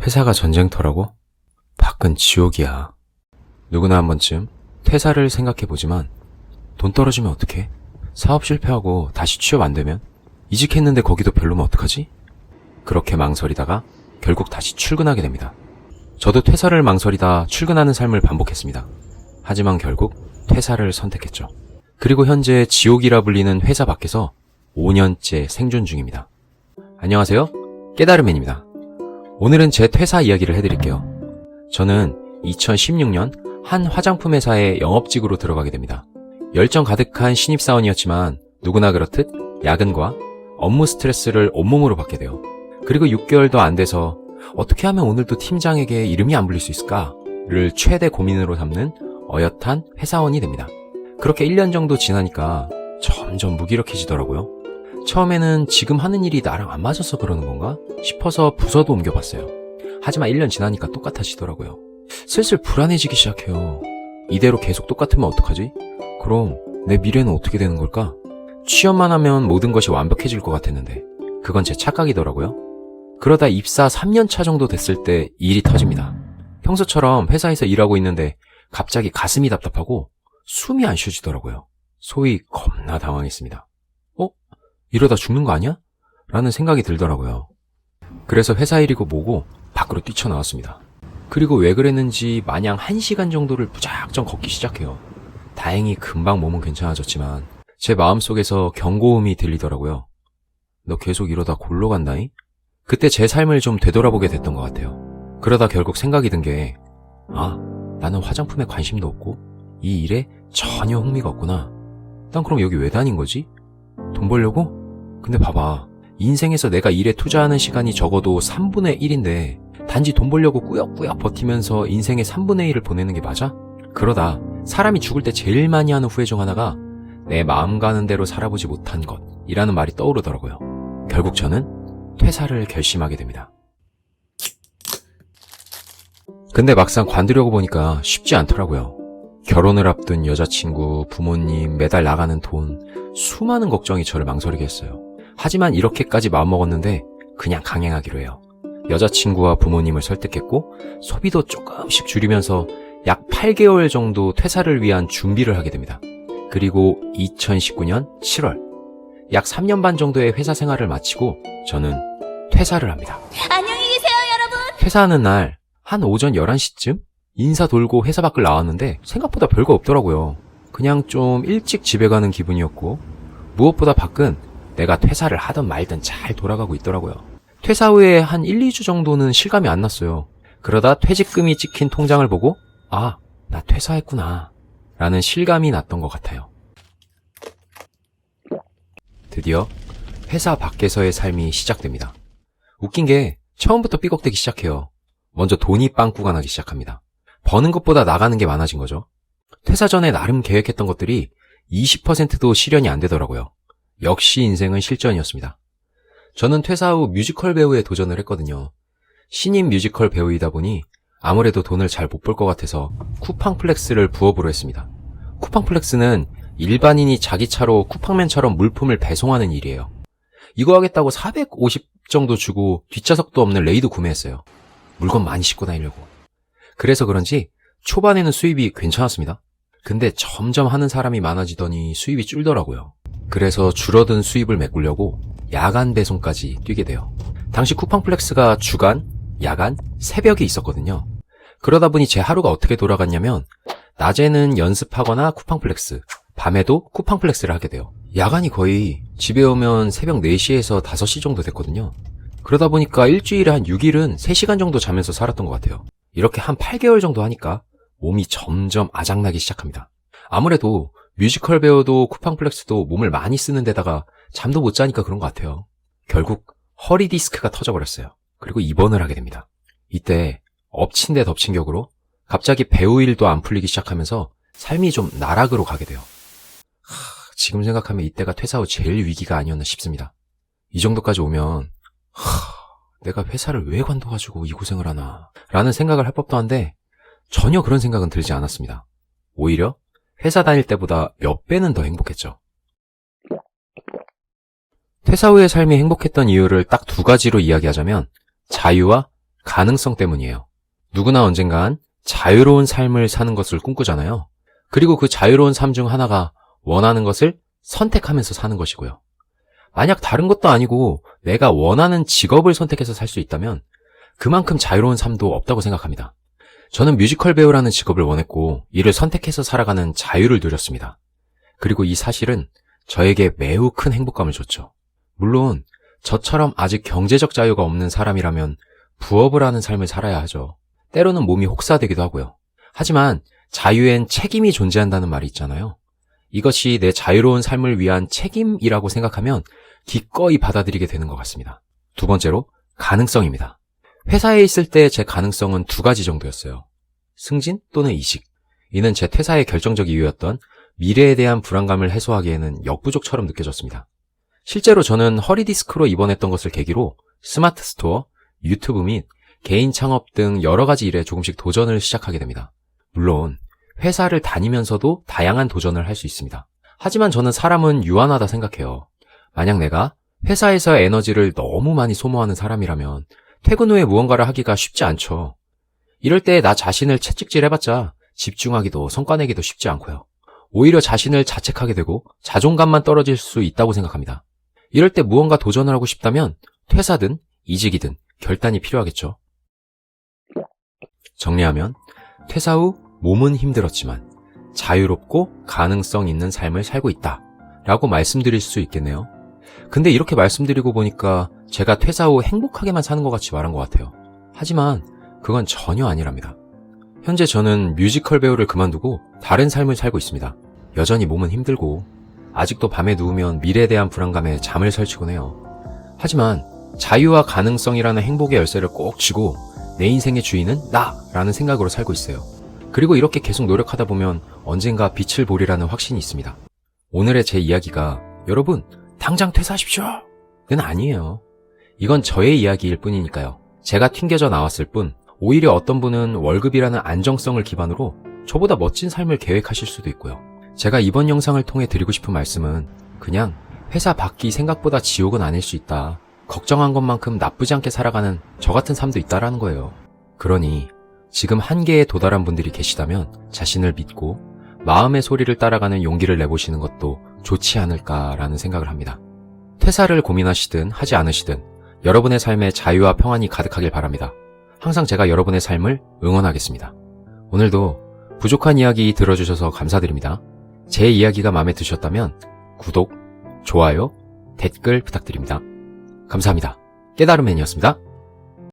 회사가 전쟁터라고? 밖은 지옥이야. 누구나 한 번쯤 퇴사를 생각해보지만 돈 떨어지면 어떡해? 사업 실패하고 다시 취업 안 되면? 이직했는데 거기도 별로면 어떡하지? 그렇게 망설이다가 결국 다시 출근하게 됩니다. 저도 퇴사를 망설이다 출근하는 삶을 반복했습니다. 하지만 결국 퇴사를 선택했죠. 그리고 현재 지옥이라 불리는 회사 밖에서 5년째 생존 중입니다. 안녕하세요. 깨달음맨입니다. 오늘은 제 퇴사 이야기를 해드릴게요. 저는 2016년 한 화장품 회사에 영업직으로 들어가게 됩니다. 열정 가득한 신입사원이었지만 누구나 그렇듯 야근과 업무 스트레스를 온몸으로 받게 돼요. 그리고 6개월도 안 돼서 어떻게 하면 오늘도 팀장에게 이름이 안 불릴 수 있을까를 최대 고민으로 삼는 어엿한 회사원이 됩니다. 그렇게 1년 정도 지나니까 점점 무기력해지더라고요. 처음에는 지금 하는 일이 나랑 안 맞아서 그러는 건가 싶어서 부서도 옮겨봤어요. 하지만 1년 지나니까 똑같아지더라고요. 슬슬 불안해지기 시작해요. 이대로 계속 똑같으면 어떡하지? 그럼 내 미래는 어떻게 되는 걸까? 취업만 하면 모든 것이 완벽해질 것 같았는데 그건 제 착각이더라고요. 그러다 입사 3년차 정도 됐을 때 일이 터집니다. 평소처럼 회사에서 일하고 있는데 갑자기 가슴이 답답하고 숨이 안 쉬어지더라고요. 소위 겁나 당황했습니다. 이러다 죽는 거 아니야? 라는 생각이 들더라고요. 그래서 회사 일이고 뭐고 밖으로 뛰쳐나왔습니다. 그리고 왜 그랬는지 마냥 1시간 정도를 무작정 걷기 시작해요. 다행히 금방 몸은 괜찮아졌지만 제 마음속에서 경고음이 들리더라고요. 너 계속 이러다 골로 간다잉? 그때 제 삶을 좀 되돌아보게 됐던 것 같아요. 그러다 결국 생각이 든 게 나는 화장품에 관심도 없고 이 일에 전혀 흥미가 없구나. 난 그럼 여기 왜 다닌 거지? 돈 벌려고? 근데 봐봐. 인생에서 내가 일에 투자하는 시간이 적어도 3분의 1인데 단지 돈 벌려고 꾸역꾸역 버티면서 인생의 3분의 1을 보내는 게 맞아? 그러다 사람이 죽을 때 제일 많이 하는 후회 중 하나가 내 마음 가는 대로 살아보지 못한 것이라는 말이 떠오르더라고요. 결국 저는 퇴사를 결심하게 됩니다. 근데 막상 관두려고 보니까 쉽지 않더라고요. 결혼을 앞둔 여자친구, 부모님, 매달 나가는 돈, 수많은 걱정이 저를 망설이게 했어요. 하지만 이렇게까지 마음먹었는데 그냥 강행하기로 해요. 여자친구와 부모님을 설득했고 소비도 조금씩 줄이면서 약 8개월 정도 퇴사를 위한 준비를 하게 됩니다. 그리고 2019년 7월 약 3년 반 정도의 회사 생활을 마치고 저는 퇴사를 합니다. 안녕히 계세요, 여러분. 퇴사하는 날 한 오전 11시쯤 인사 돌고 회사 밖을 나왔는데 생각보다 별거 없더라고요. 그냥 좀 일찍 집에 가는 기분이었고 무엇보다 밖은 내가 퇴사를 하든 말든 잘 돌아가고 있더라고요. 퇴사 후에 한 1, 2주 정도는 실감이 안 났어요. 그러다 퇴직금이 찍힌 통장을 보고 나 퇴사했구나 라는 실감이 났던 것 같아요. 드디어 회사 밖에서의 삶이 시작됩니다. 웃긴 게 처음부터 삐걱대기 시작해요. 먼저 돈이 빵꾸가 나기 시작합니다. 버는 것보다 나가는 게 많아진 거죠. 퇴사 전에 나름 계획했던 것들이 20%도 실현이 안 되더라고요. 역시 인생은 실전이었습니다. 저는 퇴사 후 뮤지컬 배우에 도전을 했거든요. 신인 뮤지컬 배우이다 보니 아무래도 돈을 잘 못 벌 것 같아서 쿠팡플렉스를 부업으로 했습니다. 쿠팡플렉스는 일반인이 자기 차로 쿠팡맨처럼 물품을 배송하는 일이에요. 이거 하겠다고 450 정도 주고 뒷좌석도 없는 레이도 구매했어요. 물건 많이 싣고 다니려고. 그래서 그런지 초반에는 수입이 괜찮았습니다. 근데 점점 하는 사람이 많아지더니 수입이 줄더라고요. 그래서 줄어든 수입을 메꾸려고 야간 배송까지 뛰게 돼요. 당시 쿠팡플렉스가 주간, 야간, 새벽에 있었거든요. 그러다 보니 제 하루가 어떻게 돌아갔냐면 낮에는 연습하거나 쿠팡플렉스, 밤에도 쿠팡플렉스를 하게 돼요. 야간이 거의 집에 오면 새벽 4시에서 5시 정도 됐거든요. 그러다 보니까 일주일에 한 6일은 3시간 정도 자면서 살았던 것 같아요. 이렇게 한 8개월 정도 하니까 몸이 점점 아작나기 시작합니다. 아무래도 뮤지컬 배우도 쿠팡플렉스도 몸을 많이 쓰는 데다가 잠도 못 자니까 그런 것 같아요. 결국 허리 디스크가 터져버렸어요. 그리고 입원을 하게 됩니다. 이때 엎친 데 덮친 격으로 갑자기 배우 일도 안 풀리기 시작하면서 삶이 좀 나락으로 가게 돼요. 지금 생각하면 이때가 퇴사 후 제일 위기가 아니었나 싶습니다. 이 정도까지 오면 내가 회사를 왜 관둬가지고 이 고생을 하나 라는 생각을 할 법도 한데 전혀 그런 생각은 들지 않았습니다. 오히려 회사 다닐 때보다 몇 배는 더 행복했죠. 퇴사 후의 삶이 행복했던 이유를 딱 2가지로 이야기하자면 자유와 가능성 때문이에요. 누구나 언젠간 자유로운 삶을 사는 것을 꿈꾸잖아요. 그리고 그 자유로운 삶 중 하나가 원하는 것을 선택하면서 사는 것이고요. 만약 다른 것도 아니고 내가 원하는 직업을 선택해서 살 수 있다면 그만큼 자유로운 삶도 없다고 생각합니다. 저는 뮤지컬 배우라는 직업을 원했고 이를 선택해서 살아가는 자유를 누렸습니다. 그리고 이 사실은 저에게 매우 큰 행복감을 줬죠. 물론 저처럼 아직 경제적 자유가 없는 사람이라면 부업을 하는 삶을 살아야 하죠. 때로는 몸이 혹사되기도 하고요. 하지만 자유엔 책임이 존재한다는 말이 있잖아요. 이것이 내 자유로운 삶을 위한 책임이라고 생각하면 기꺼이 받아들이게 되는 것 같습니다. 두 번째로 가능성입니다. 회사에 있을 때 제 가능성은 두 가지 정도였어요. 승진 또는 이직. 이는 제 퇴사의 결정적 이유였던 미래에 대한 불안감을 해소하기에는 역부족처럼 느껴졌습니다. 실제로 저는 허리 디스크로 입원했던 것을 계기로 스마트 스토어, 유튜브 및 개인 창업 등 여러 가지 일에 조금씩 도전을 시작하게 됩니다. 물론 회사를 다니면서도 다양한 도전을 할 수 있습니다. 하지만 저는 사람은 유한하다 생각해요. 만약 내가 회사에서의 에너지를 너무 많이 소모하는 사람이라면 퇴근 후에 무언가를 하기가 쉽지 않죠. 이럴 때 나 자신을 채찍질 해봤자 집중하기도 성과 내기도 쉽지 않고요. 오히려 자신을 자책하게 되고 자존감만 떨어질 수 있다고 생각합니다. 이럴 때 무언가 도전을 하고 싶다면 퇴사든 이직이든 결단이 필요하겠죠. 정리하면 퇴사 후 몸은 힘들었지만 자유롭고 가능성 있는 삶을 살고 있다 라고 말씀드릴 수 있겠네요. 근데 이렇게 말씀드리고 보니까 제가 퇴사 후 행복하게만 사는 것 같이 말한 것 같아요. 하지만 그건 전혀 아니랍니다. 현재 저는 뮤지컬 배우를 그만두고 다른 삶을 살고 있습니다. 여전히 몸은 힘들고 아직도 밤에 누우면 미래에 대한 불안감에 잠을 설치곤 해요. 하지만 자유와 가능성이라는 행복의 열쇠를 꼭 쥐고 내 인생의 주인은 나라는 생각으로 살고 있어요. 그리고 이렇게 계속 노력하다 보면 언젠가 빛을 보리라는 확신이 있습니다. 오늘의 제 이야기가 여러분 당장 퇴사하십시오 는 아니에요. 이건 저의 이야기일 뿐이니까요. 제가 튕겨져 나왔을 뿐 오히려 어떤 분은 월급이라는 안정성을 기반으로 저보다 멋진 삶을 계획하실 수도 있고요. 제가 이번 영상을 통해 드리고 싶은 말씀은 그냥 회사 밖이 생각보다 지옥은 아닐 수 있다. 걱정한 것만큼 나쁘지 않게 살아가는 저 같은 삶도 있다라는 거예요. 그러니 지금 한계에 도달한 분들이 계시다면 자신을 믿고 마음의 소리를 따라가는 용기를 내보시는 것도 좋지 않을까라는 생각을 합니다. 퇴사를 고민하시든 하지 않으시든 여러분의 삶에 자유와 평안이 가득하길 바랍니다. 항상 제가 여러분의 삶을 응원하겠습니다. 오늘도 부족한 이야기 들어주셔서 감사드립니다. 제 이야기가 마음에 드셨다면 구독, 좋아요, 댓글 부탁드립니다. 감사합니다. 깨달음맨이었습니다.